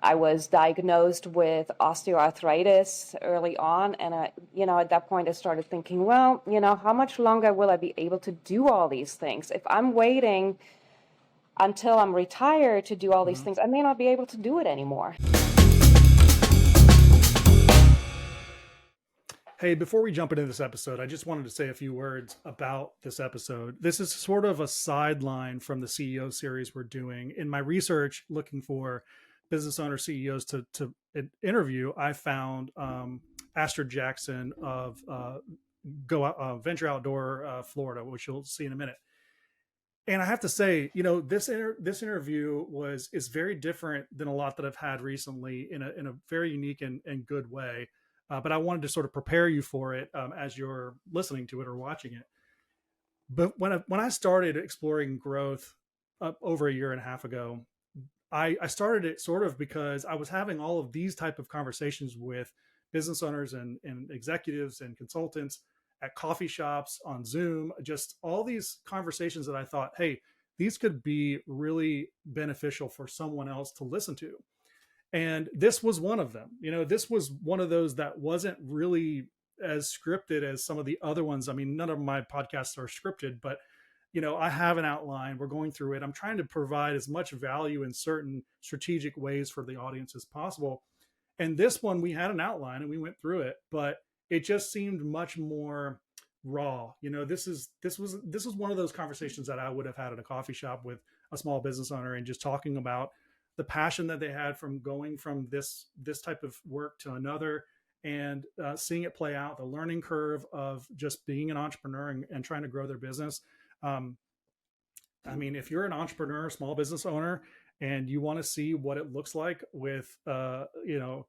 I was diagnosed with osteoarthritis early on. And, at that point, I started thinking, well, how much longer will I be able to do all these things? If I'm waiting until I'm retired to do all these Mhm. things, I may not be able to do it anymore. Hey, before we jump into this episode, I just wanted to say a few words about this episode. This is sort of a sideline from the CEO series we're doing. In my research, looking for business owner CEOs to interview, I found Astrid Jackson of Venture Outdoor Florida, which you'll see in a minute. And I have to say, this interview is very different than a lot that I've had recently in a very unique and good way. But I wanted to sort of prepare you for it as you're listening to it or watching it. But when I started exploring growth over a year and a half ago, I started it sort of because I was having all of these type of conversations with business owners and executives and consultants at coffee shops, on Zoom, just all these conversations that I thought, hey, these could be really beneficial for someone else to listen to. And this was one of them. This was one of those that wasn't really as scripted as some of the other ones. I mean, none of my podcasts are scripted, but I have an outline. We're going through it. I'm trying to provide as much value in certain strategic ways for the audience as possible. And this one, we had an outline and we went through it, but it just seemed much more raw. This was one of those conversations that I would have had at a coffee shop with a small business owner and just talking about the passion that they had from going from this type of work to another, and seeing it play out, the learning curve of just being an entrepreneur and trying to grow their business. um, I mean, if you're an entrepreneur, small business owner, and you want to see what it looks like with,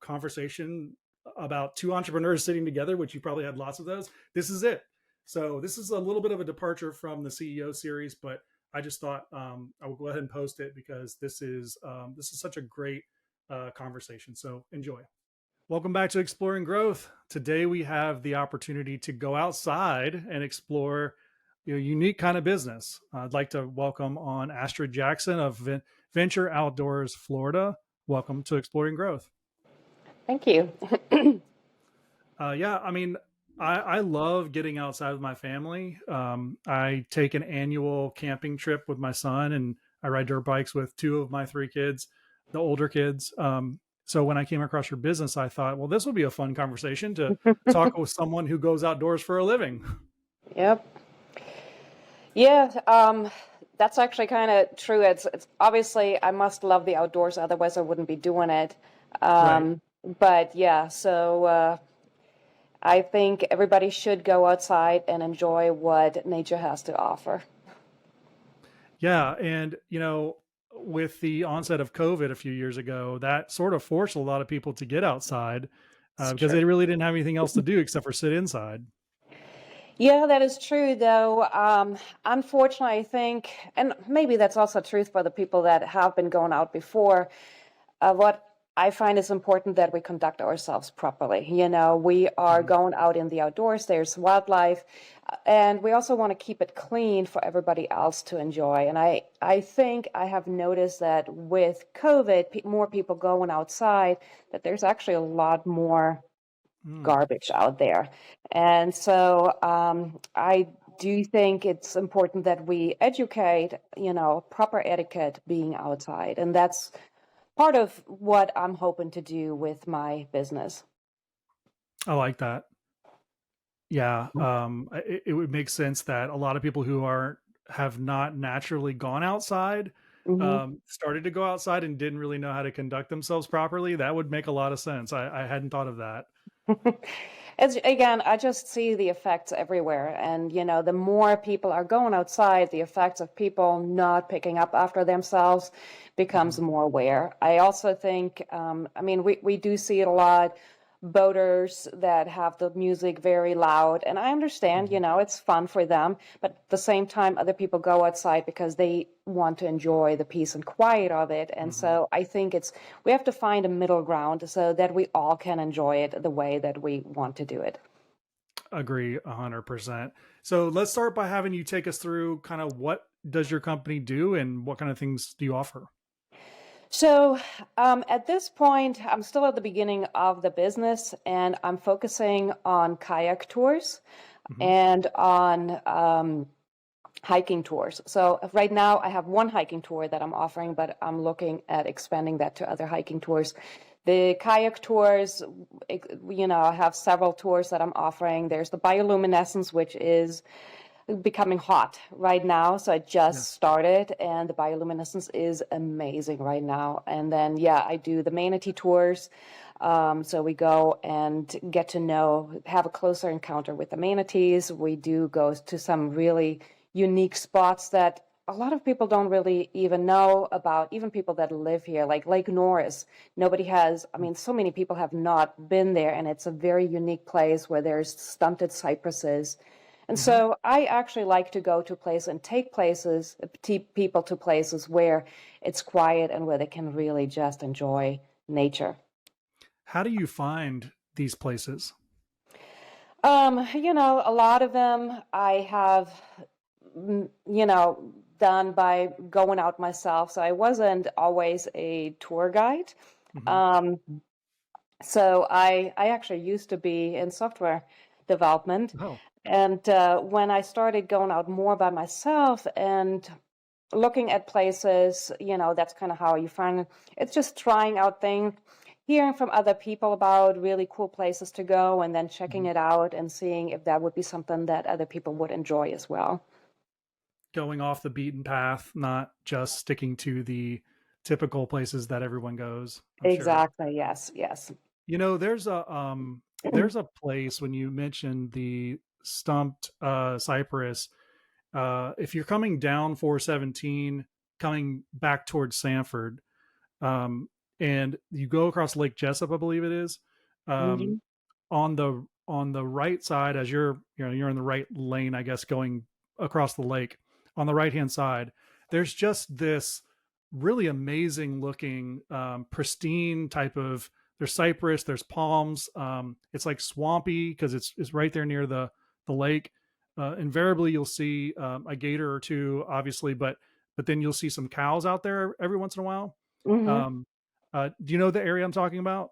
conversation about two entrepreneurs sitting together, which you probably had lots of those, this is it. So this is a little bit of a departure from the CEO series, but I just thought I will go ahead and post it because this is such a great conversation. So enjoy. Welcome back to Exploring Growth. Today we have the opportunity to go outside and explore a unique kind of business. I'd like to welcome on Astrid Jackson of Venture Outdoors Florida. Welcome to Exploring Growth. Thank you. Yeah, I mean, I love getting outside with my family. I take an annual camping trip with my son, and I ride dirt bikes with two of my three kids, the older kids. So when I came across your business, I thought, well, this would be a fun conversation to talk with someone who goes outdoors for a living. Yep. Yeah, that's actually kind of true. It's obviously I must love the outdoors, otherwise I wouldn't be doing it. Right. But yeah, so I think everybody should go outside and enjoy what nature has to offer. Yeah. And, with the onset of COVID a few years ago, that sort of forced a lot of people to get outside It's because true. they really didn't have anything else to do except for sit inside. Yeah, that is true, though. Unfortunately, I think, and maybe that's also truth for the people that have been going out before. What I find is important that we conduct ourselves properly. We are Mhm. going out in the outdoors, there's wildlife, and we also want to keep it clean for everybody else to enjoy. And I think I have noticed that with COVID, more people going outside, that there's actually a lot more Mm. garbage out there. And so I do think it's important that we educate, proper etiquette being outside. And that's part of what I'm hoping to do with my business. I like that. Yeah, it would make sense that a lot of people who aren't have not naturally gone outside, Hmm. started to go outside and didn't really know how to conduct themselves properly. That would make a lot of sense. I hadn't thought of that. As again, I just see the effects everywhere. And, the more people are going outside, the effects of people not picking up after themselves becomes Mhm. more aware. I also think, I mean, we do see it a lot, boaters that have the music very loud. And I understand, Mhm. it's fun for them. But at the same time, other people go outside because they want to enjoy the peace and quiet of it. And Mhm. so I think we have to find a middle ground so that we all can enjoy it the way that we want to do it. Agree 100%. So let's start by having you take us through kind of what does your company do and what kind of things do you offer? So at this point, I'm still at the beginning of the business and I'm focusing on kayak tours Hmm. and on hiking tours. So right now I have one hiking tour that I'm offering, but I'm looking at expanding that to other hiking tours. The kayak tours, I have several tours that I'm offering. There's the bioluminescence, which is becoming hot right now. So I just Yes. started, and the bioluminescence is amazing right now. And then, yeah, I do the manatee tours. So we go and get to know, have a closer encounter with the manatees. We do go to some really unique spots that a lot of people don't really even know about, even people that live here, like Lake Norris. Nobody has, I mean, so many people have not been there, and it's a very unique place where there's stunted cypresses. And Hmm. so I actually like to go to places and take people to places where it's quiet and where they can really just enjoy nature. How do you find these places? A lot of them I have, done by going out myself. So I wasn't always a tour guide. Hmm. Um, so I actually used to be in software development. Oh, And when I started going out more by myself and looking at places, that's kind of how you find it. It's just trying out things, hearing from other people about really cool places to go, and then checking mhm. it out and seeing if that would be something that other people would enjoy as well. Going off the beaten path, not just sticking to the typical places that everyone goes. I'm sure. Exactly. Yes. Yes. There's a place when you mentioned the stumped cypress. If you're coming down 417, coming back towards Sanford, um, and you go across Lake Jessup, I believe it is, um, Hmm. on the right side, as you're in the right lane, I guess, going across the lake. On the right hand side, there's just this really amazing looking, pristine type of. There's cypress, there's palms. It's like swampy because it's right there near the lake. Invariably, you'll see a gator or two, obviously, but then you'll see some cows out there every once in a while. Hmm. Um, do you know the area I'm talking about?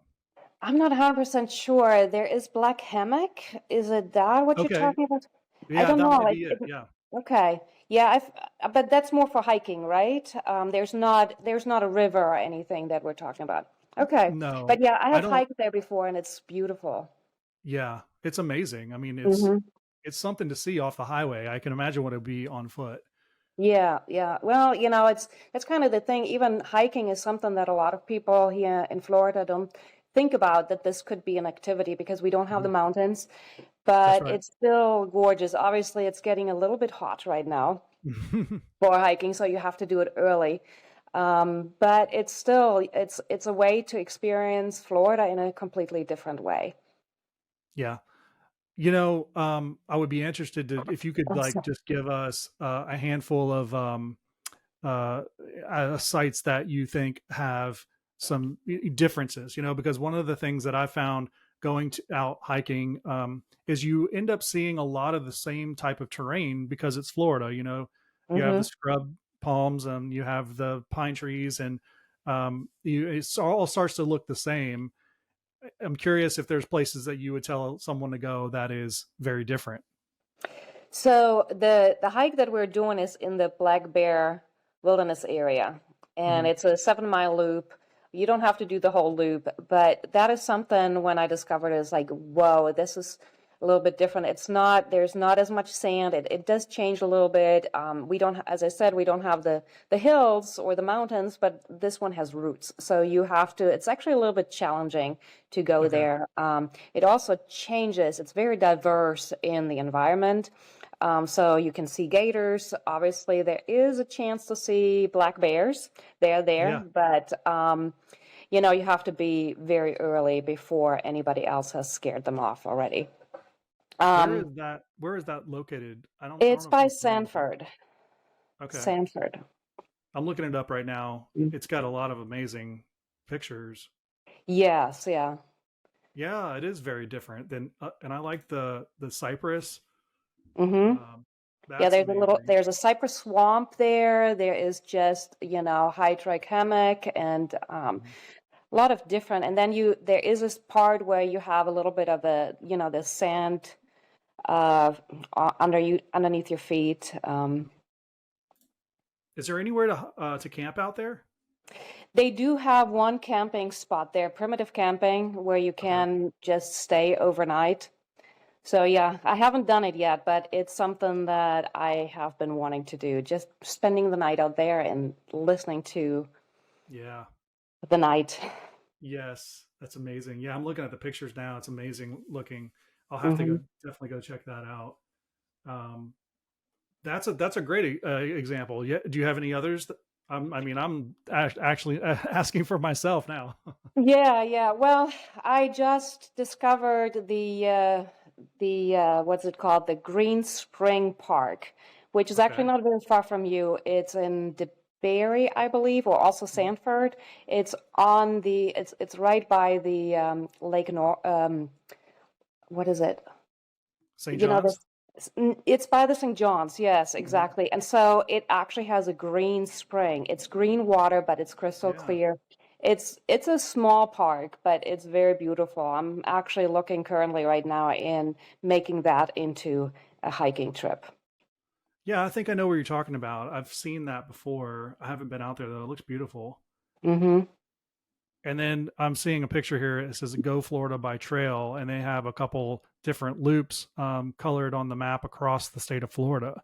I'm not 100% sure. There is Black Hammock. Is it that what you're Okay. talking about? I Yeah, don't that know. might be it. Yeah. Okay. Yeah, but that's more for hiking, right? There's not a river or anything that we're talking about. Okay. But No, yeah, I I have don't. hiked there before and it's beautiful. Yeah, it's amazing. I mean, Hmm. it's something to see off the highway. I can imagine what it'd be on foot. Yeah, yeah. Well, it's kind of the thing. Even hiking is something that a lot of people here in Florida don't think about that this could be an activity because we don't have the Mhm. mountains, That's but right. it's still gorgeous. Obviously, it's getting a little bit hot right now for hiking, so you have to do it early. But it's a way to experience Florida in a completely different way. Yeah. I would be interested to if you could like Awesome. just give us a handful of uh, sites that you think have some differences, because one of the things that I found out hiking is you end up seeing a lot of the same type of terrain because it's Florida. You have the Hmm. scrub palms and you have the pine trees, and it all starts to look the same. I'm curious if there's places that you would tell someone to go that is very different. So the hike that we're doing is in the Black Bear Wilderness area, and Hmm. it's a 7 mile loop. You don't have to do the whole loop, but that is something when I discovered it is like, whoa, this is a little bit different. There's not as much sand. It does change a little bit. We don't, as I said, we don't have the hills or the mountains, but this one has roots. So it's actually a little bit challenging to go Okay. there. It also changes. It's very diverse in the environment. So you can see gators. Obviously, there is a chance to see black bears. They're there, Yeah. but you have to be very early before anybody else has scared them off already. Um, Where is that located? I don't it's know if by I'm familiar with that. Sanford. Okay. Sanford. I'm looking it up right now. It's got a lot of amazing pictures. Yes, yeah. Yeah, it is very different than and I like the cypress. Mm-hmm. Um, Yeah, That's amazing. there's a cypress swamp there. There is just, hydric hammock and Mhm. a lot of different. And then there is this part where you have a little bit of the sand uh, underneath your feet. Is there anywhere to camp out there? They do have one camping spot there, primitive camping, where you Okay. can just stay overnight. So yeah, I haven't done it yet, but it's something that I have been wanting to do. Just spending the night out there and listening to Yeah. the night. Yes. That's amazing. Yeah, I'm looking at the pictures now. It's amazing looking. I'll have to Hmm. go definitely go check that out. Um, that's a great example. Yeah. Do you have any others? I mean, I'm actually asking for myself now. Yeah, yeah. Well, I just discovered the what's it called? The Green Spring Park, which is actually Okay. not very far from you. It's in DeBary, I believe, or also Mhm. Sanford. It's right by the Lake Nor what is it? St. You know, John's? this it's by the St. John's, yes, Hmm. exactly. And so it actually has a green spring. It's green water, but it's crystal Yeah. clear. It's a small park, but it's very beautiful. I'm actually looking currently right now in making that into a hiking trip. Yeah, I think I know what you're talking about. I've seen that before. I haven't been out there though. It looks beautiful. Hmm. And then I'm seeing a picture here. It says "Go Florida by Trail," and they have a couple different loops colored on the map across the state of Florida.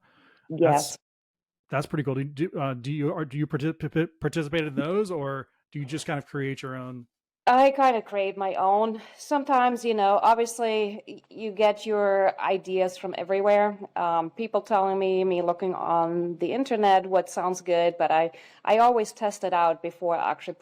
That's Yes. that's pretty cool. Do you participate in those, or do you just kind of create your own? I kind of create my own. Sometimes, obviously you get your ideas from everywhere. People telling me looking on the internet what sounds good, but I always test it out before I actually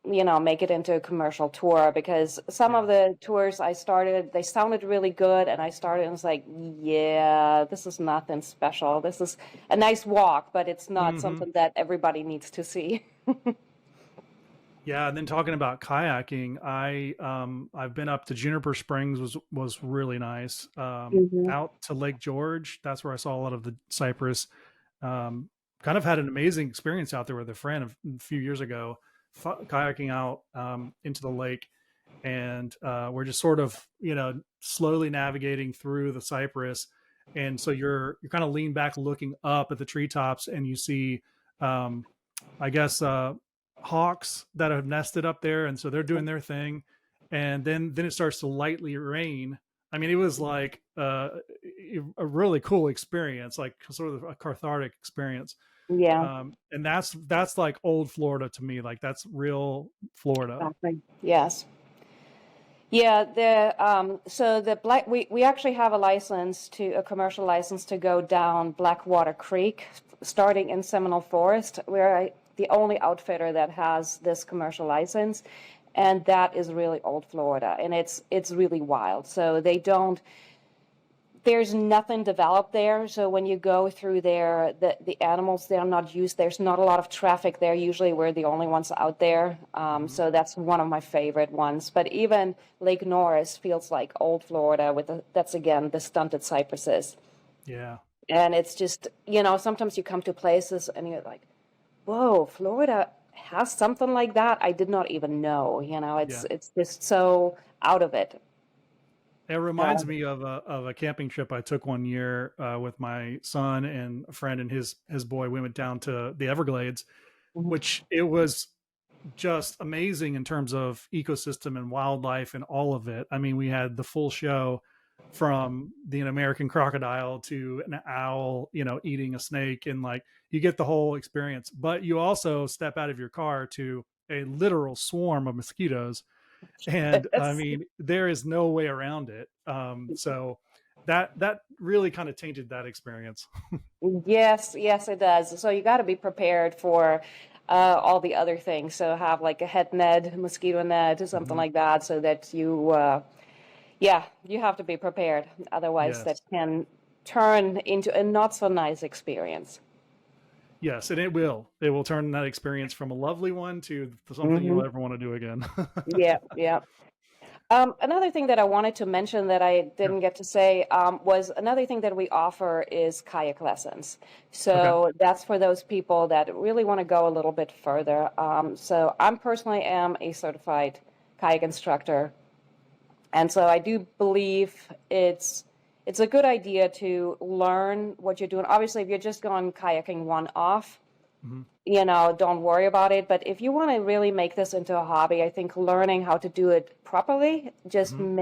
make it into a commercial tour because some Yeah. of the tours I started, they sounded really good, and I started and was like, yeah, this is nothing special. This is a nice walk, but it's not Hmm. something that everybody needs to see. Yeah, and then talking about kayaking, I've been up to Juniper Springs was really nice. Hmm. Out to Lake George, that's where I saw a lot of the cypress. Kind of had an amazing experience out there with a friend a few years ago, kayaking out into the lake, and we're just sort of slowly navigating through the cypress, and so you're kind of lean back looking up at the treetops, and you see um, I guess hawks that have nested up there, and so they're doing their thing, and then it starts to lightly rain. I mean, it was like a really cool experience, like sort of a cathartic experience. Yeah. And that's like old Florida to me. Like that's real Florida. Exactly. Yes. Yeah, the we actually have a commercial license to go down Blackwater Creek, starting in Seminole Forest. The only outfitter that has this commercial license, and that is really old Florida, and it's really wild. So there's nothing developed there. So when you go through there, the animals, they're not used. There's not a lot of traffic there. Usually we're the only ones out there. Hmm. So that's one of my favorite ones. But even Lake Norris feels like old Florida that's again the stunted cypresses. Yeah. And it's just, sometimes you come to places and you're like, whoa, Florida has something like that. I did not even know, Yeah. it's just so out of it. It reminds me of a camping trip I took one year with my son and a friend and his boy. We went down to the Everglades, Mhm. which it was just amazing in terms of ecosystem and wildlife and all of it. I mean, we had the full show from the American crocodile to an owl, eating a snake, and like you get the whole experience. But you also step out of your car to a literal swarm of mosquitoes, and I Yes. mean, there is no way around it. So that really kind of tainted that experience. Yes, yes, it does. So you got to be prepared for all the other things. So have like a head net, mosquito net, or something Mhm. like that, so that yeah, you have to be prepared. Otherwise, that Yes. can turn into a not so nice experience. Yes, and it will turn that experience from a lovely one to something Hmm. you'll ever want to do again. Yeah, yeah. Another thing that I wanted to mention that I Yeah. didn't get to say was another thing that we offer is kayak lessons. Okay. So that's for those people that really want to go a little bit further. So I'm personally am a certified kayak instructor, and so I do believe it's a good idea to learn what you're doing. Obviously, if you're just going kayaking one off, Hmm. don't worry about it. But if you want to really make this into a hobby, I think learning how to do it properly just Hmm.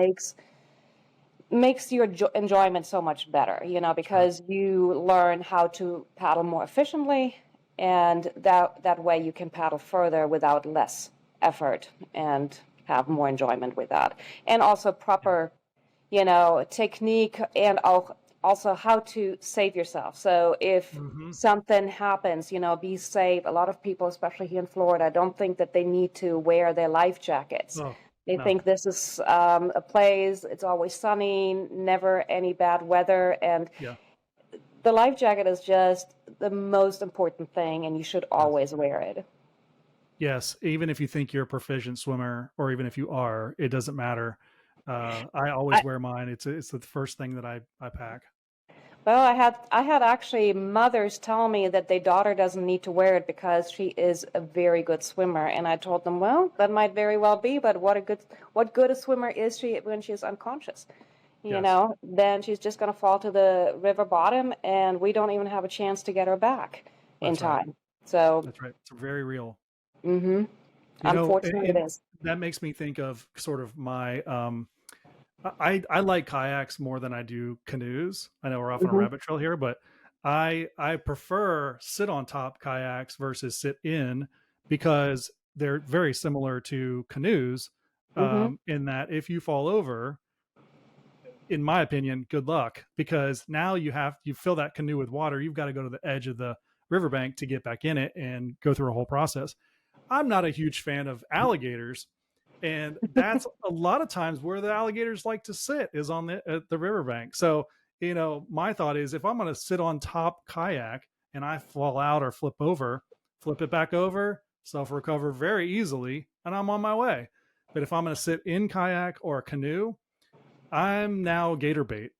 makes your enjoyment so much better, Sure. because you learn how to paddle more efficiently, and that way you can paddle further without less effort and have more enjoyment with that. And also Yeah. proper, technique, and also how to save yourself. So if Hmm. something happens, be safe. A lot of people, especially here in Florida, don't think that they need to wear their life jackets. Oh, They no. think this is a place, it's always sunny, never any bad weather. And Yeah. the life jacket is just the most important thing, and you should Yes. always wear it. Yes. Even if you think you're a proficient swimmer, or even if you are, it doesn't matter. I always I, wear mine. It's the first thing that I pack. well, I had actually mothers tell me that their daughter doesn't need to wear it because she is a very good swimmer, and I told them, well, that might very well be, but what good a swimmer is she when she's unconscious? Yes. Then she's just going to fall to the river bottom, and we don't even have a chance to get her back in That's right. time. So, That's right. It's very real. hmm You know, unfortunately, it and is. that makes me think of sort of my I like kayaks more than I do canoes. I know we're off on a Hmm. rabbit trail here, but I prefer sit on top kayaks versus sit in, because they're very similar to canoes, Hmm. in that if you fall over, in my opinion, good luck, because now you fill that canoe with water. You've got to go to the edge of the riverbank to get back in it and go through a whole process. I'm not a huge fan of alligators, and that's a lot of times where the alligators like to sit, is on the riverbank. So, my thought is, if I'm going to sit on top kayak and I fall out or flip over, flip it back over, self recover very easily, and I'm on my way. But if I'm going to sit in kayak or a canoe, I'm now gator bait.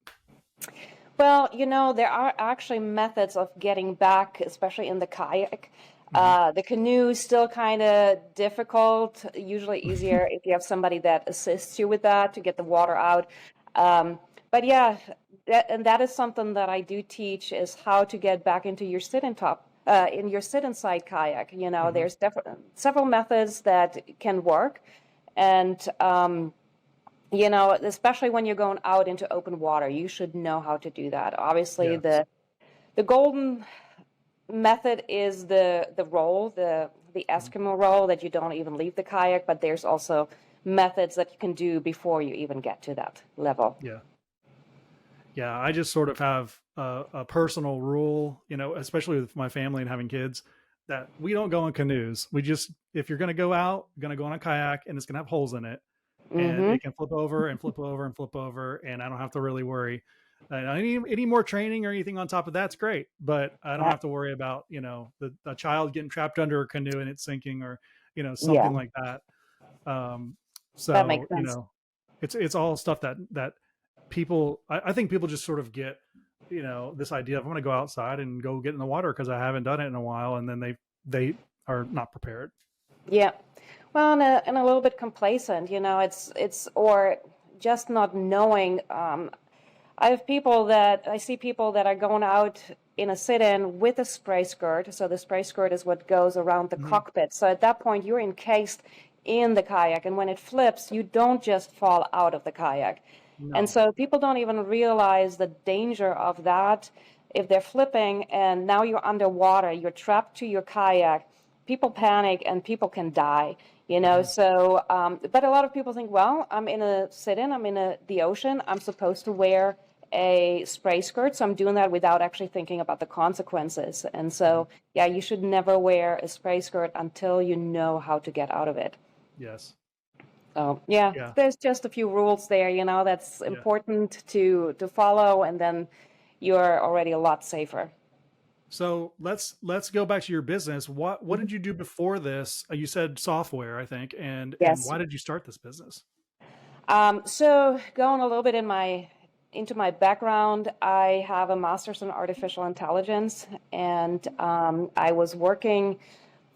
Well, there are actually methods of getting back, especially in the kayak. Hmm. The canoe is still kind of difficult, usually easier if you have somebody that assists you with that to get the water out. Um, but yeah, that is something that I do teach, is how to get back into your in your sit inside kayak. Hmm. There's definitely several methods that can work. And, especially when you're going out into open water, you should know how to do that. Obviously, Yes. the golden method is the roll, the Mhm. Eskimo roll, that you don't even leave the kayak, but there's also methods that you can do before you even get to that level. Yeah. Yeah, I just sort of have a personal rule, especially with my family and having kids, that we don't go in canoes. We just, if you're going to go out, you're going to go on a kayak, and it's going to have holes in it, and Mm-hmm. it can flip over and flip over and flip over, and I don't have to really worry. Any more training or anything on top of that's great, but I don't Yeah. have to worry about, a child getting trapped under a canoe and it's sinking, or Yeah, something like that. Um, that makes so sense. it's all stuff that people, I think people just sort of get, this idea of, I'm going to go outside and go get in the water because I haven't done it in a while, and then they are not prepared. Yeah. Well, and a little bit complacent, or just not knowing. I see people that are going out in a sit-in with a spray skirt. So the spray skirt is what goes around the Hmm. cockpit. So at that point, you're encased in the kayak, and when it flips, you don't just fall out of the kayak. And No. so people don't even realize the danger of that. If they're flipping and now you're underwater, you're trapped to your kayak, people panic and people can die. Hmm. So, but a lot of people think, well, I'm in a sit-in, I'm in the ocean, I'm supposed to wear a spray skirt, so I'm doing that without actually thinking about the consequences. And Hmm. so, yeah, you should never wear a spray skirt until you know how to get out of it. Yes. So, yeah, Yeah. there's just a few rules there, that's Yeah. important to follow, and then you're already a lot safer. So let's go back to your business. What Mhm. did you do before this? You said software, I think, and Yes. why did you start this business? So going a little bit into my background, I have a master's in artificial intelligence, and I was working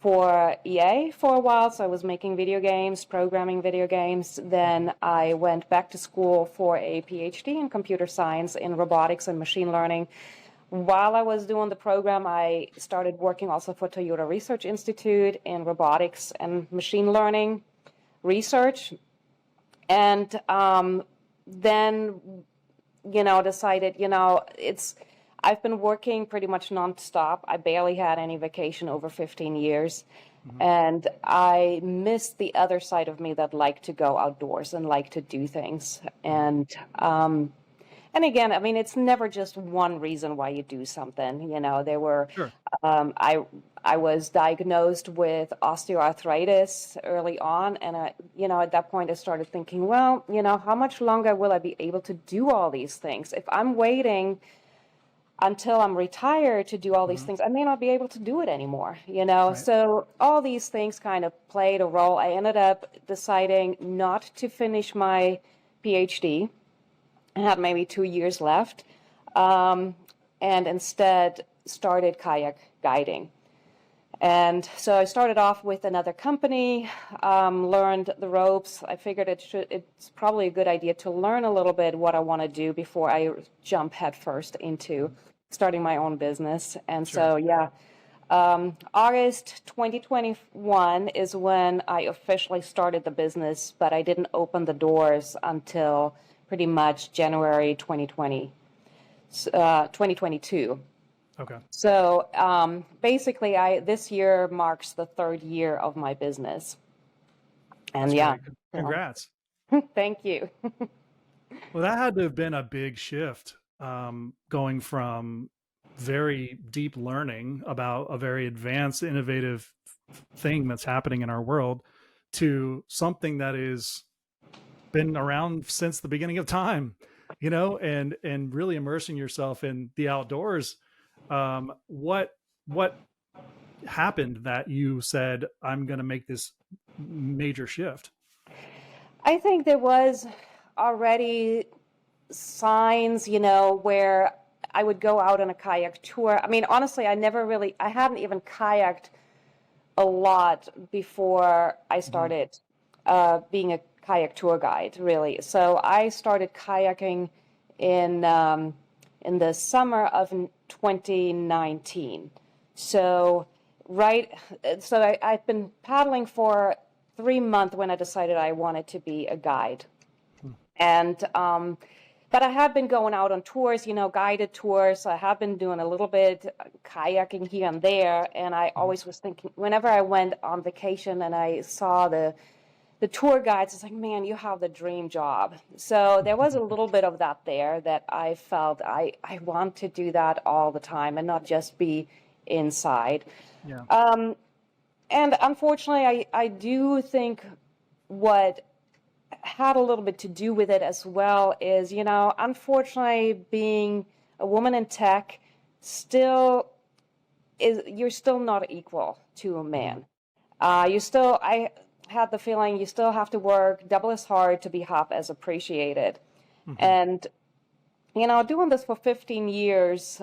for EA for a while. So I was making video games, programming video games. Then I went back to school for a PhD in computer science in robotics and machine learning. While I was doing the program, I started working also for Toyota Research Institute in robotics and machine learning research. And then, decided, I've been working pretty much nonstop. I barely had any vacation over 15 years. And I missed the other side of me that liked to go outdoors and liked to do things. And again, I mean, it's never just one reason why you do something. There were, Sure. I was diagnosed with osteoarthritis early on. And, at that point, I started thinking, well, how much longer will I be able to do all these things? If I'm waiting until I'm retired to do all these things, I may not be able to do it anymore, Right. So all these things kind of played a role. I ended up deciding not to finish my PhD. I had maybe 2 years left, and instead started kayak guiding. And so I started off with another company, learned the ropes. I figured it's probably a good idea to learn a little bit what I want to do before I jump headfirst into starting my own business. And Sure. so, August 2021 is when I officially started the business, but I didn't open the doors until pretty much January 2022. Okay. So basically, this year marks the 3rd year of my business. And That's great. Congrats. thank you. Well, that had to have been a big shift, going from very deep learning about a very advanced, innovative thing that's happening in our world to something that is been around since the beginning of time, and really immersing yourself in the outdoors. What happened that you said, I'm going to make this major shift? I think there was already signs, where I would go out on a kayak tour. I mean, honestly, I hadn't even kayaked a lot before I started being a kayak tour guide, really. So I started kayaking in the summer of 2019. So I've been paddling for 3 months when I decided I wanted to be a guide. And but I have been going out on tours, guided tours. I have been doing a little bit kayaking here and there. And I always was thinking, whenever I went on vacation and I saw the tour guides, it's like, man, you have the dream job. So there was a little bit of that there that I felt I want to do that all the time and not just be inside. Yeah. And unfortunately, I do think what had a little bit to do with it as well is, unfortunately, being a woman in tech you're still not equal to a man. I had the feeling you still have to work double as hard to be half as appreciated. And, doing this for 15 years,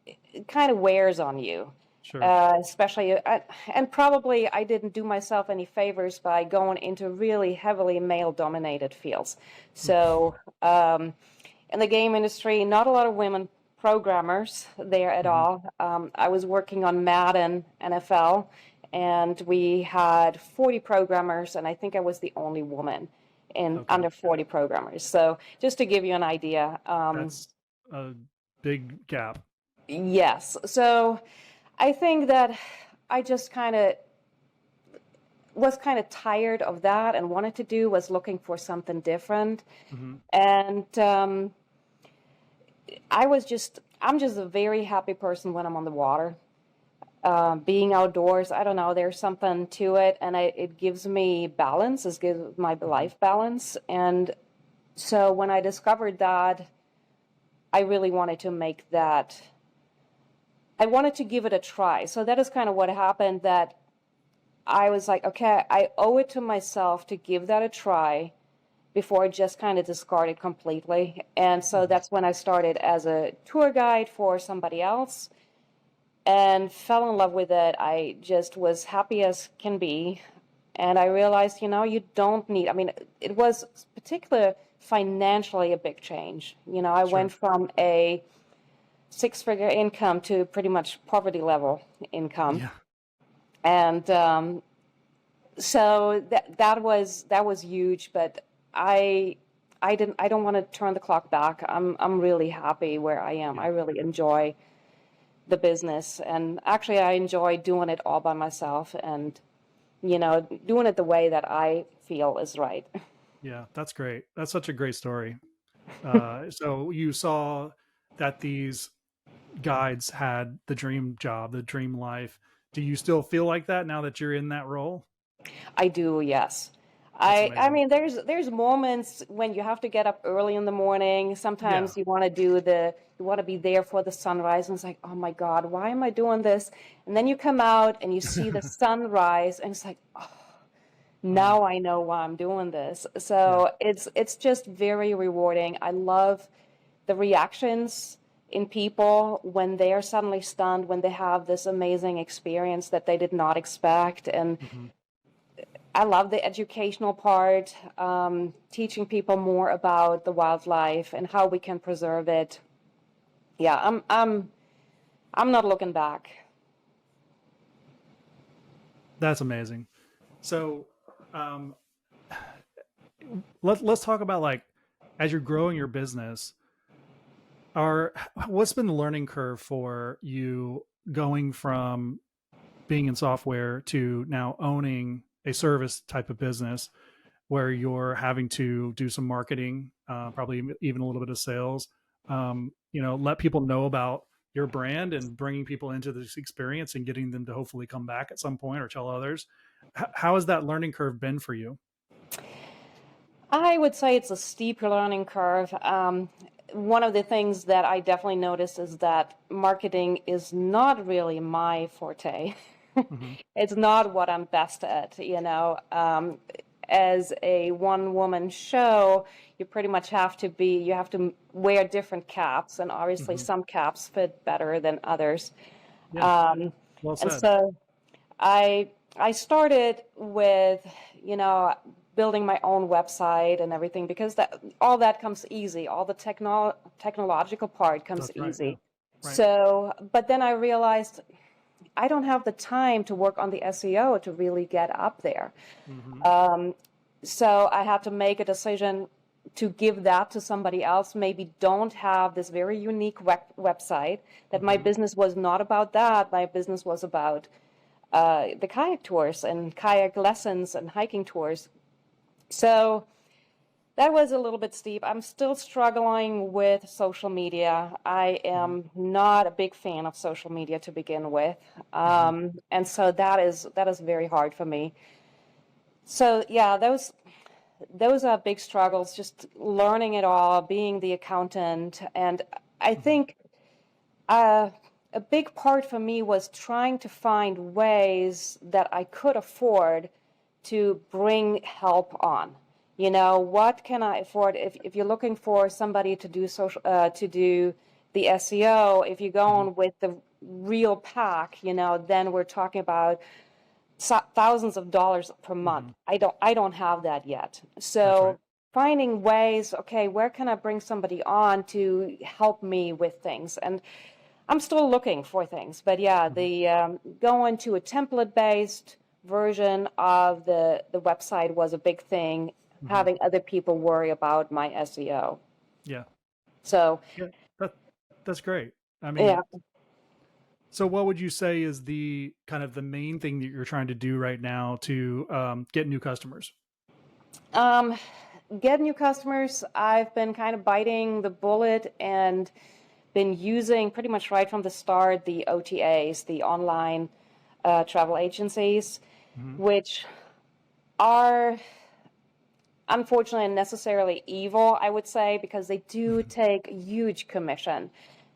it kind of wears on you. Sure. Especially, and probably I didn't do myself any favors by going into really heavily male-dominated fields. So in the game industry, not a lot of women programmers there at all. I was working on Madden NFL, and we had 40 programmers, and I think I was the only woman in under 40 programmers. So just to give you an idea. That's a big gap. Yes. So I think that I just was kind of tired of that and wanted to do was looking for something different. And I'm just a very happy person when I'm on the water. Being outdoors, I don't know, there's something to it, and it gives me balance. It gives my life balance. And so when I discovered that, I really wanted to make that. I wanted to give it a try. So that is kind of what happened, that I was like, okay, I owe it to myself to give that a try before I just kind of discarded completely. And so that's when I started as a tour guide for somebody else and fell in love with it. I just was happy as can be. And I realized, you don't need, I mean, it was particularly financially a big change. I Sure. went from a six-figure income to pretty much poverty level income. Yeah. And so that was huge, but I don't want to turn the clock back. I'm really happy where I am. Yeah. I really enjoy the business, and actually I enjoy doing it all by myself and doing it the way that I feel is right. Yeah. That's great. That's such a great story. So you saw that these guides had the dream job, the dream life. Do you still feel like that now that you're in that role? I do, yes. That's I amazing. mean, there's moments when you have to get up early in the morning. Yeah. Sometimes you want to be there for the sunrise, and it's like, oh my God, why am I doing this? And then you come out and you see the sunrise, and it's like, oh, Wow. now I know why I'm doing this. Yeah. So it's just very rewarding. I love the reactions in people when they are suddenly stunned, when they have this amazing experience that they did not expect, and Hmm. I love the educational part, teaching people more about the wildlife and how we can preserve it. Yeah, I'm not looking back. That's amazing. So, um, let's talk about, like, as you're growing your business, are what's been the learning curve for you going from being in software to now owning a service type of business where you're having to do some marketing, probably even a little bit of sales, let people know about your brand and bringing people into this experience and getting them to hopefully come back at some point or tell others. How has that learning curve been for you? I would say it's a steep learning curve. One of the things that I definitely noticed is that marketing is not really my forte. Hmm. It's not what I'm best at. As a one-woman show, you pretty much you have to wear different caps, and obviously Hmm. some caps fit better than others. Yeah. Um, Well and said. so I started with, you know, building my own website and everything because that comes easy. All the technological part comes That's right. Yeah. easy. Right. So, but then I realized I don't have the time to work on the SEO to really get up there. Hmm. So I had to make a decision to give that to somebody else, maybe don't have this very unique website, that my Hmm. business was not about that. My business was about the kayak tours and kayak lessons and hiking tours. So that was a little bit steep. I'm still struggling with social media. I Hmm. am not a big fan of social media to begin with. Hmm. And so that is very hard for me. So yeah, those are big struggles, just learning it all, being the accountant. And I Hmm. think uh, a big part for me was trying to find ways that I could afford to bring help on. What can I afford? If you're looking for somebody to do to do the SEO, if you go Hmm. on with the real pack, then we're talking about thousands of dollars per month. Hmm. I don't have that yet. That's right. So finding ways, okay, where can I bring somebody on to help me with things? And I'm still looking for things, but yeah, Hmm. the going to a template-based version of the website was a big thing. Hmm. Having other people worry about my SEO. Yeah. So Yeah. That that's great. I yeah, mean, so what would you say is the kind of the main thing that you're trying to do right now to get new customers? um, get new customers. I've been kind of biting the bullet and been using pretty much right from the start the OTAs, the online travel agencies, Hmm. which are unfortunately necessarily evil, I would say, because they do take a huge commission.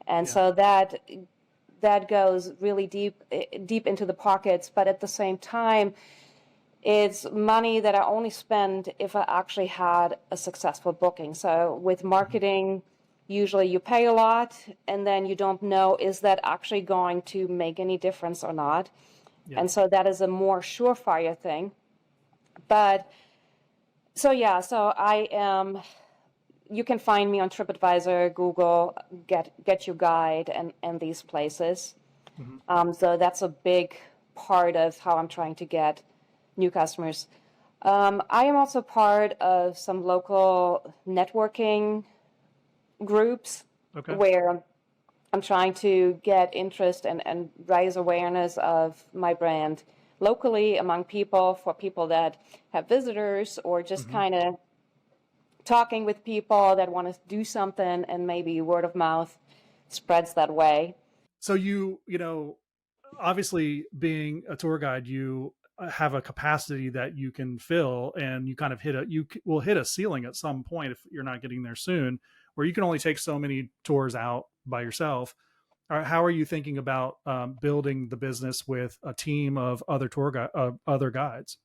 And Yeah. so that goes really deep into the pockets, but at the same time, It's money that I only spend if I actually had a successful booking. So with Mhm. marketing, usually you pay a lot and then you don't know, is that actually going to make any difference or not? Yeah. And so that is a more surefire thing. But so yeah, so I am, you can find me on TripAdvisor, Google, get your guide and these places. Mhm. So that's a big part of how I'm trying to get new customers. I am also part of some local networking groups Okay. where I'm trying to get interest and raise awareness of my brand locally among people, for people that have visitors, or just Mhm. kind of talking with people that want to do something, and maybe word of mouth spreads that way. So obviously being a tour guide, you have a capacity that you can fill, and you kind of will hit a ceiling at some point if you're not getting there soon, where you can only take so many tours out by yourself. How are you thinking about building the business with a team of other guides?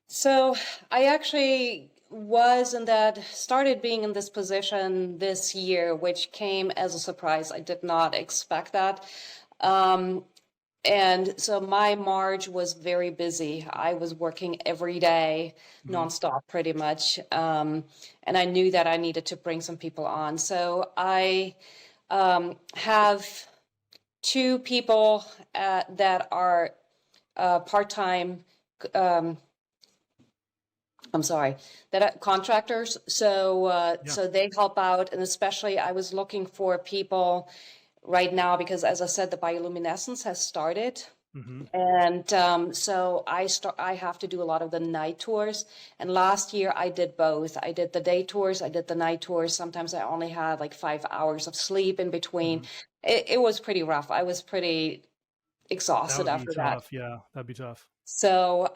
So I actually was in that, started being in this position this year, which came as a surprise. I did not expect that. Um, and so my March was very busy. I was working every day, Hmm. nonstop, pretty much. And I knew that I needed to bring some people on. So I have two people that are part-time. Um, I'm sorry, that are contractors. So Yeah. so they help out, and especially I was looking for people right now because, as I said, the bioluminescence has started. Hmm. And so I have to do a lot of the night tours. And last year I did both. I did the day tours, I did the night tours. Sometimes I only had like 5 hours of sleep in between. Hmm. It was pretty rough. I was pretty That exhausted would be after that. tough. Yeah, that'd be tough. So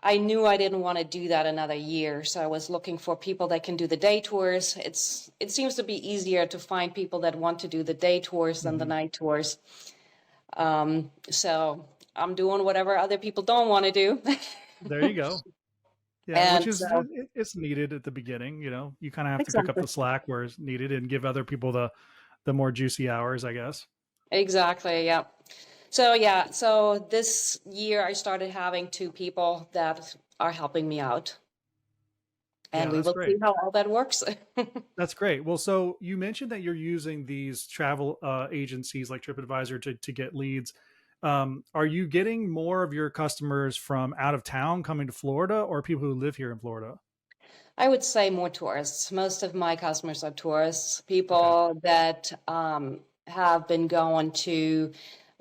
I knew I didn't want to do that another year. So I was looking for people that can do the day tours. It seems to be easier to find people that want to do the day tours than the Hmm. night tours. So I'm doing whatever other people don't want to do. There you go. Yeah, which And is so, it's needed at the beginning. You kind of have to pick up exactly, the slack where it's needed and give other people the more juicy hours, I guess. exactly, yeah. So yeah, so this year I started having two people that are helping me out, and Yeah, we that's will see great. how all that works. That's great. Well, so you mentioned that you're using these travel agencies like TripAdvisor to get leads. Are you getting more of your customers from out of town coming to Florida, or people who live here in Florida? I would say more tourists. Most of my customers are tourists, Okay. people that have been going to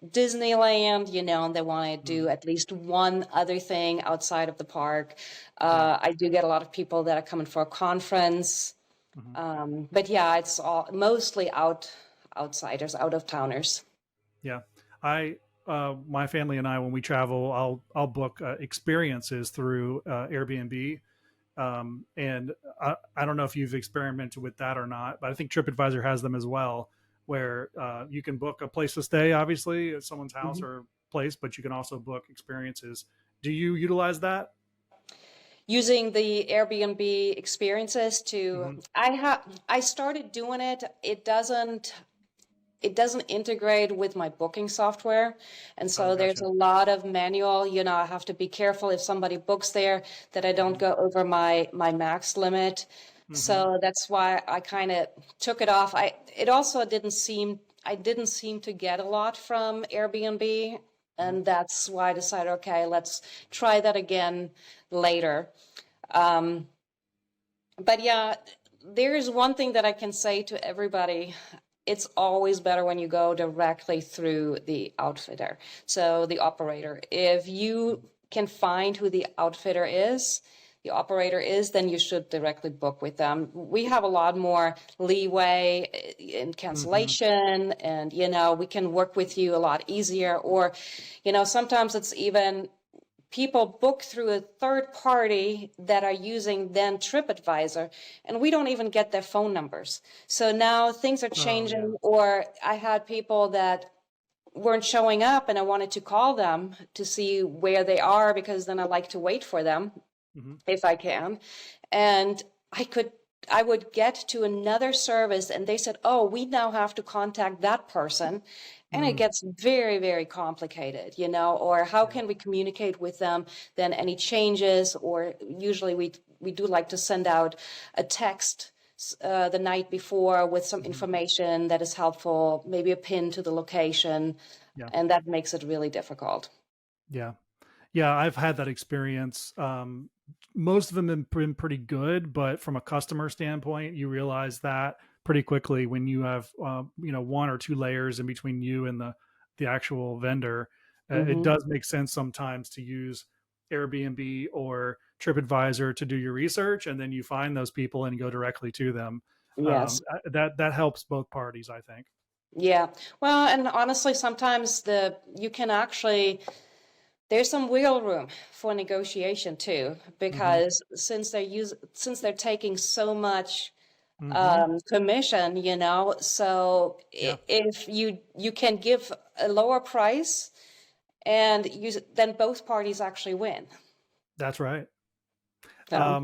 Disneyland, and they want to Mhm. do at least one other thing outside of the park. Yeah. I do get a lot of people that are coming for a conference. Hmm. But yeah, it's all mostly outsiders, out of towners. Yeah. I My family and I, when we travel, I'll book experiences through Airbnb. And I don't know if you've experimented with that or not, but I think TripAdvisor has them as well, where you can book a place to stay, obviously, at someone's house Mhm. or place, but you can also book experiences. Do you utilize that? Using the Airbnb experiences to, Hmm. I started doing it. It doesn't integrate with my booking software. And Oh, so there's gotcha. a lot of manual, I have to be careful if somebody books there that I don't Hmm. go over my max limit. Hmm. So that's why I kind of took it off. It also I didn't seem to get a lot from Airbnb. Hmm. And that's why I decided, okay, let's try that again later. Um, but yeah, there is one thing that I can say to everybody. It's always better when you go directly through the outfitter, so the operator. If you can find who the operator is, then you should directly book with them. We have a lot more leeway in Hmm. cancellation, and we can work with you a lot easier. Or, sometimes it's even people book through a third party that are using then TripAdvisor, and we don't even get their phone numbers. So now things are Oh, yeah. changing, or I had people that weren't showing up, and I wanted to call them to see where they are, because then I like to wait for them Mm-hmm. if I can. And I would get to another service and they said, oh, we now have to contact that person. And it Mm, gets very, very complicated, or how yeah. can we communicate with them? Then any changes, or usually we do like to send out a text the night before with some Mm-hmm. information that is helpful, maybe a pin to the location, Yeah. and that makes it really difficult. Yeah. Yeah, I've had that experience. Most of them have been pretty good, but from a customer standpoint, you realize that pretty quickly when you have, one or two layers in between you and the actual vendor. It Hmm. does make sense sometimes to use Airbnb or TripAdvisor to do your research, and then you find those people and go directly to them. Yes. That helps both parties, I think. Yeah. Well, and honestly, sometimes you can actually, there's some wiggle room for negotiation too, Hmm. because since they're taking so much Hmm. commission, so Yeah, if you can give a lower price, and then both parties actually win. that's right. So,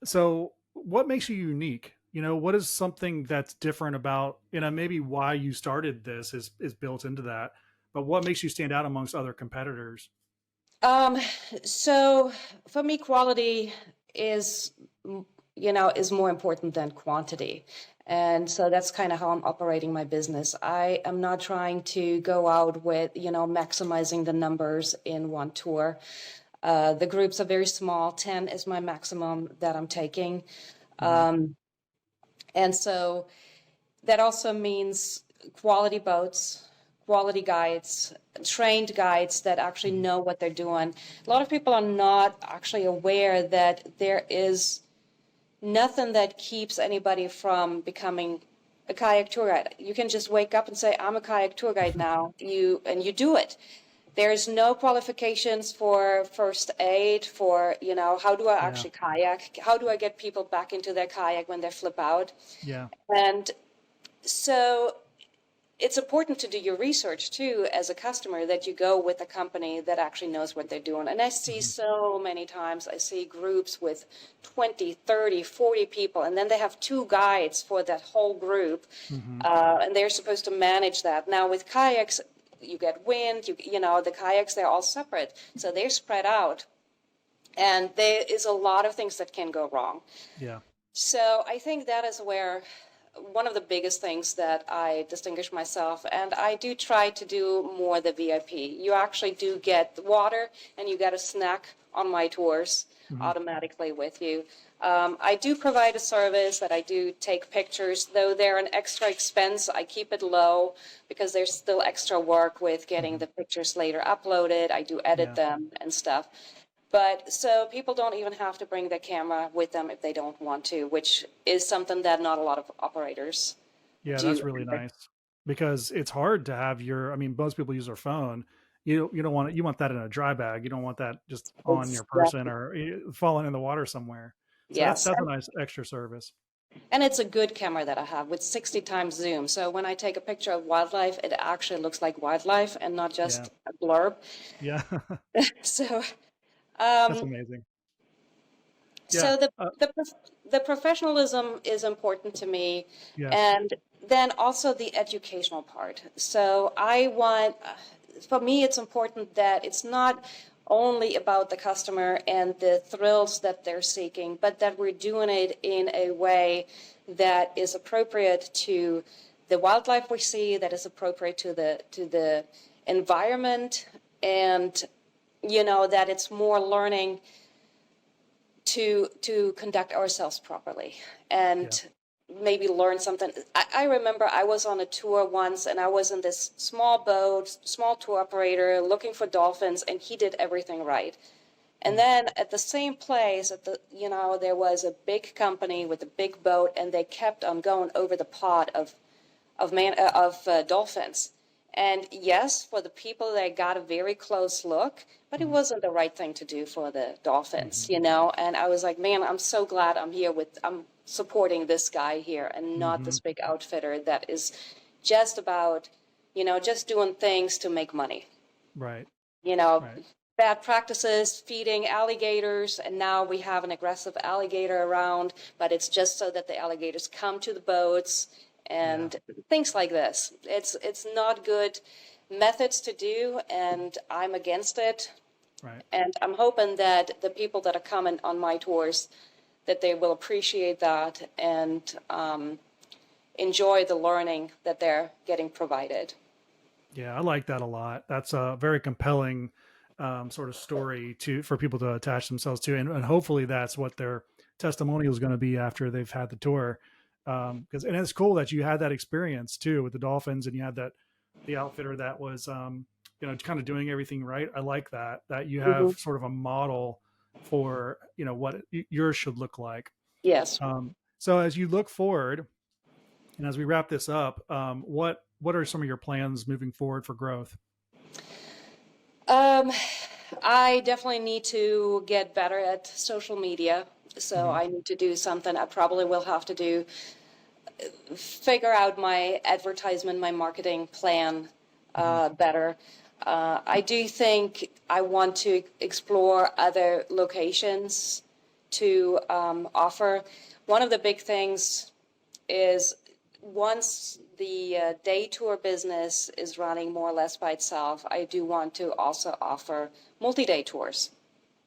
So what makes you unique? What is something that's different about, maybe why you started this is built into that, but what makes you stand out amongst other competitors? um, so for me, quality is, is more important than quantity. And so that's kind of how I'm operating my business. I am not trying to go out with, maximizing the numbers in one tour. The groups are very small. 10 is my maximum that I'm taking. Hmm. And so that also means quality boats, quality guides, trained guides that actually Hmm. know what they're doing. A lot of people are not actually aware that there is nothing that keeps anybody from becoming a kayak tour guide. You can just wake up and say, I'm a kayak tour guide now. You do it. There's no qualifications for first aid, for, how do I Yeah, actually kayak? How do I get people back into their kayak when they flip out? yeah, And so it's important to do your research too as a customer, that you go with a company that actually knows what they're doing. And I see hmm, so many times, I see groups with 20, 30, 40 people, and then they have two guides for that whole group, hmm, and they're supposed to manage that. Now with kayaks, you get wind, the kayaks, they're all separate, so they're spread out. And there is a lot of things that can go wrong. yeah, So I think that is where one of the biggest things that I distinguish myself, and I do try to do more the VIP. You actually do get the water and you get a snack on my tours hmm, automatically with you. I do provide a service that I do take pictures, though they're an extra expense. I keep it low because there's still extra work with getting hmm, the pictures later uploaded. I do edit yeah, them and stuff. But so people don't even have to bring their camera with them if they don't want to, which is something that not a lot of operators yeah. do. That's really nice because it's hard to have I mean, most people use their phone. You don't want it. You want that in a dry bag. You don't want that just on your person Exactly. or falling in the water somewhere. So that's Yes. that's a nice extra service. And it's a good camera that I have with 60 times zoom. So when I take a picture of wildlife, it actually looks like wildlife and not Yeah, just a blurb. yeah. So, That's um, amazing. Yeah. so the professionalism is important to me, Yes. and then also the educational part. So I want, for me, it's important that it's not only about the customer and the thrills that they're seeking, but that we're doing it in a way that is appropriate to the wildlife we see, that is appropriate to the environment, and that it's more learning to conduct ourselves properly Yeah. and maybe learn something. I remember I was on a tour once, and I was in this small boat, small tour operator looking for dolphins, and he did everything right. And Mm. then at the same place, there was a big company with a big boat, and they kept on going over the pod of dolphins. And yes, for the people, they got a very close look, but it Mhm. wasn't the right thing to do for the dolphins, Mhm. And I was like, man, I'm so glad I'm supporting this guy here and not Mhm. this big outfitter that is just about, just doing things to make money. Right. You know, Right. bad practices, feeding alligators, and now we have an aggressive alligator around, but it's just so that the alligators come to the boats and things like this. It's not good methods to do, and I'm against it. Right. And I'm hoping that the people that are coming on my tours, that they will appreciate that and enjoy the learning that they're getting provided. Yeah, I like that a lot. That's a very compelling sort of story for people to attach themselves to, and hopefully that's what their testimonial is going to be after they've had the tour. Because and it's cool that you had that experience too with the dolphins, and you had the outfitter that was kind of doing everything right. I like that you Hmm. have sort of a model for what yours should look like. Yes. So as you look forward, and as we wrap this up, what are some of your plans moving forward for growth? Um, I definitely need to get better at social media. So Hmm. I need to do something. I probably will have to figure out my advertisement, my marketing plan Hmm. better. I do think I want to explore other locations to offer. One of the big things is once the day tour business is running more or less by itself, I do want to also offer multi-day tours.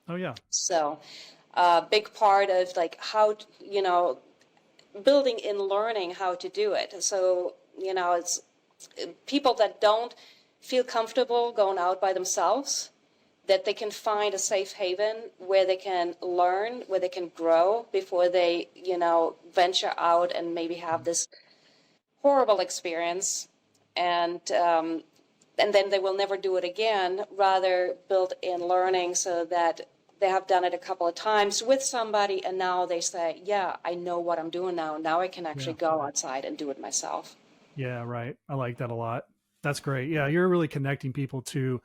Oh yeah. So a big part of like how, building in learning how to do it. So, it's people that don't feel comfortable going out by themselves, that they can find a safe haven where they can learn, where they can grow before they, venture out and maybe have this horrible experience, and then they will never do it again. Rather, build in learning so that they have done it a couple of times with somebody, and now they say, "Yeah, I know what I'm doing now. Now I can Yeah. actually go outside and do it myself." Yeah. Right. I like that a lot. That's great. Yeah, you're really connecting people to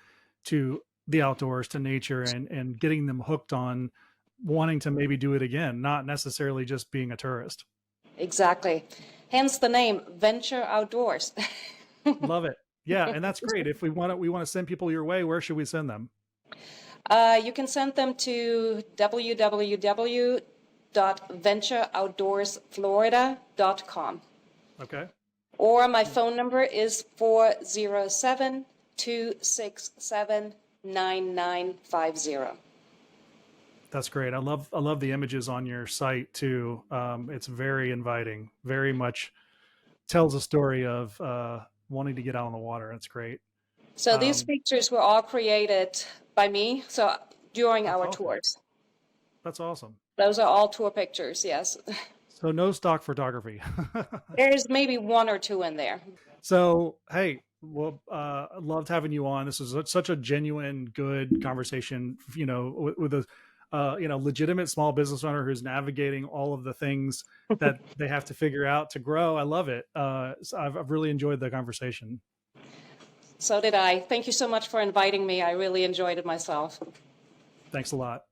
the outdoors, to nature, and getting them hooked on wanting to maybe do it again, not necessarily just being a tourist. Exactly. Hence the name Venture Outdoors. Love it. Yeah, and that's great. If we want to send people your way, where should we send them? You can send them to www.ventureoutdoorsflorida.com. Okay. Or my phone number is 407-267-9950. That's great. I love the images on your site too. It's very inviting. Very much tells a story of wanting to get out on the water. That's great. So these Um, pictures were all created by me, so during that's our awesome. tours. That's awesome. Those are all tour pictures, yes. So no stock photography. There's maybe one or two in there. So hey, well, loved having you on. This was such a genuine, good conversation. With a legitimate small business owner who's navigating all of the things that they have to figure out to grow. I love it. So I've really enjoyed the conversation. So did I. Thank you so much for inviting me. I really enjoyed it myself. Thanks a lot.